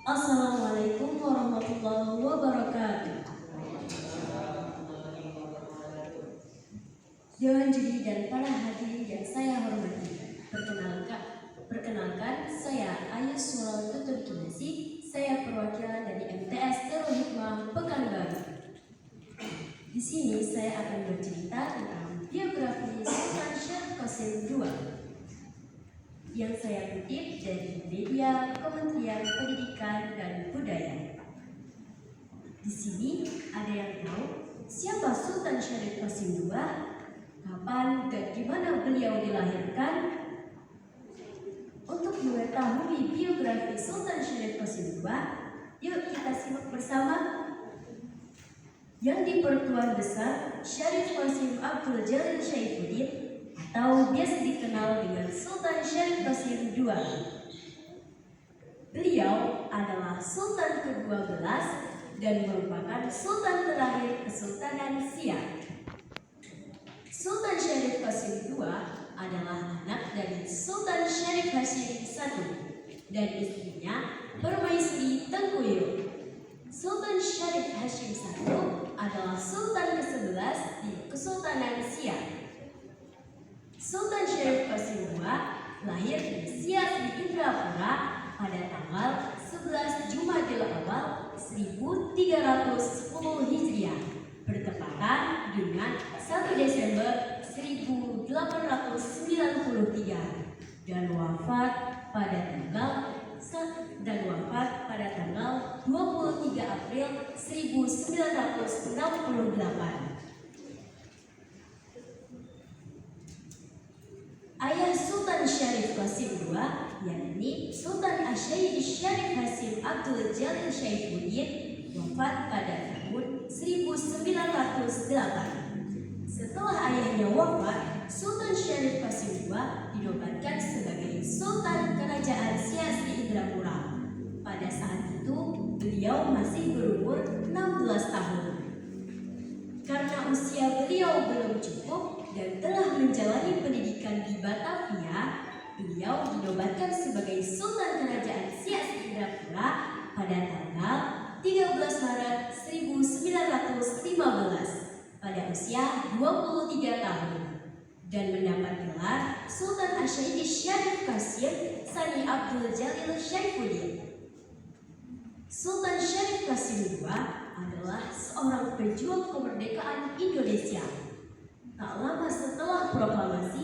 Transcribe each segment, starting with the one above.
Assalamualaikum warahmatullahi wabarakatuh. Dewan juri dan para hadirin yang saya hormati, perkenalkan saya Ayu Sulawesi Tutur Kinesi. Saya perwakilan dari MTS Darul Hikmah Pekanbaru. Di sini saya akan bercerita tentang biografi Sultan Syarif Qasim II yang saya kutip dari media Kementerian Pendidikan dan Budaya. Di sini ada yang tahu siapa Sultan Syarif Qasim II, kapan dan di mana beliau dilahirkan? Untuk mengetahui biografi Sultan Syarif Qasim II, yuk kita simak bersama. Yang di-Pertuan Besar Syarif Qasim Abdul Jalil Syaifuddin atau biasa dikenal dengan Sultan Syarif Qasim II. Beliau adalah Sultan ke-12 dan merupakan Sultan terakhir Kesultanan Siak. Sultan Syarif Qasim II adalah anak dari Sultan Syarif Hashim I dan istrinya Permaisuri Tengkuyuk. Sultan Syarif Hashim I adalah Sultan ke-11 di Kesultanan Siak. Sultan Syarif Qasim II lahir di Siak di Indrapura pada tanggal 11 Jumadil Awal 1310 Hijriah, bertepatan dengan 1 Desember 1893 dan wafat pada tanggal 23 April 1968. Ayah Sultan Syarif Qasim II, yakni Sultan Asy-Syaikh Syarif Hasim Abdul Jalil Syaifuddin, wafat pada tahun 1908. Setelah ayahnya wafat, Sultan Syarif Qasim II dinobatkan sebagai Sultan Kerajaan Siak di Indrapura. Pada saat itu, beliau masih berumur 16 tahun. Karena usia beliau belum cukup dan telah menjalani pendidikan di Batavia, beliau dinobatkan sebagai Sultan Kerajaan Siak di Indrapura pada tanggal 13 Maret 1915 pada usia 23 tahun dan mendapat gelar Sultan Asy-Syaikh Syarif Qasim Sani Abdul Jalil Syaifuddin. Sultan Syarif Qasim II adalah seorang pejuang kemerdekaan Indonesia. Tak lama setelah proklamasi,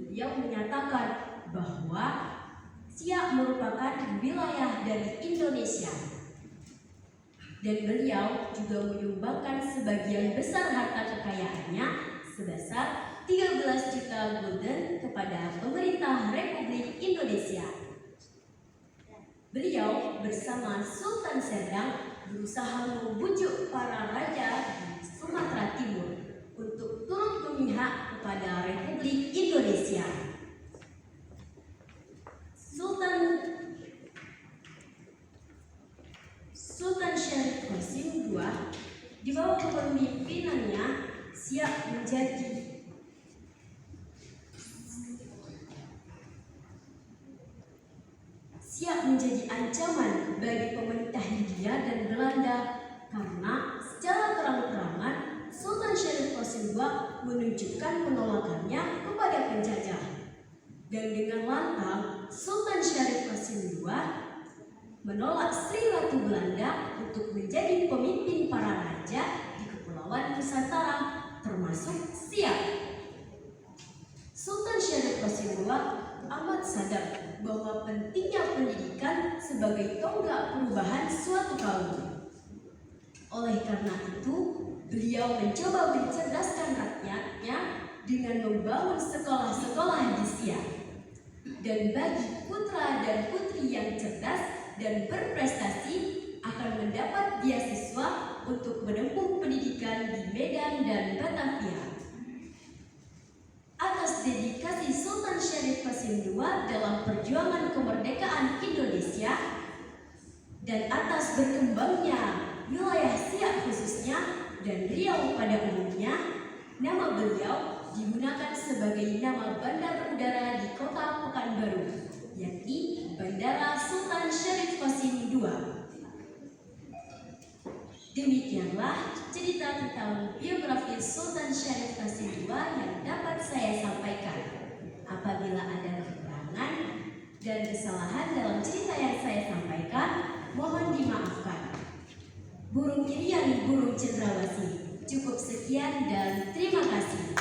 beliau menyatakan bahwa Siak merupakan wilayah dari Indonesia. Dan beliau juga menyumbangkan sebagian besar harta kekayaannya sebesar 13 juta gulden kepada pemerintah Republik Indonesia. Beliau bersama Sultan Serdang berusaha membujuk para raja di Sumatera Timur untuk turut memihak kepada Republik Indonesia. Sultan Syarif Qasim II di bawah kepemimpinannya Siak menjadi ancaman bagi pemerintah Hindia dan Belanda karena secara terang-terangan Sultan Syarif Qasim II menunjukkan penolakannya kepada penjajah. Dan dengan lantang Sultan Syarif Qasim II menolak Sri Ratu Belanda untuk menjadi pemimpin para raja di Kepulauan Nusantara termasuk Siak. Sultan Syarif Qasim II amat sadar bahwa pentingnya pendidikan sebagai tonggak perubahan suatu kaum. Oleh karena itu, beliau mencoba mencerdaskan rakyatnya dengan membangun sekolah-sekolah di Siak. Dan bagi putra dan putri yang cerdas dan berprestasi akan mendapat beasiswa untuk menempuh pendidikan di Medan dan Batavia. Atas dedikasi Sultan Syarif Qasim II dalam perjuangan kemerdekaan Indonesia dan atas berkembangnya wilayah Siak khususnya dan Riau pada umumnya, nama beliau digunakan sebagai nama bandar udara di kota Pekanbaru, yakni Bandara Sultan Syarif Qasim II. Demikianlah cerita tentang biografi Sultan Syarif Qasim II yang dapat saya sampaikan. Apabila ada kekurangan dan kesalahan dalam cerita yang saya sampaikan, mohon dimaafkan. Burung irian burung cendrawasih. Cukup sekian dan terima kasih.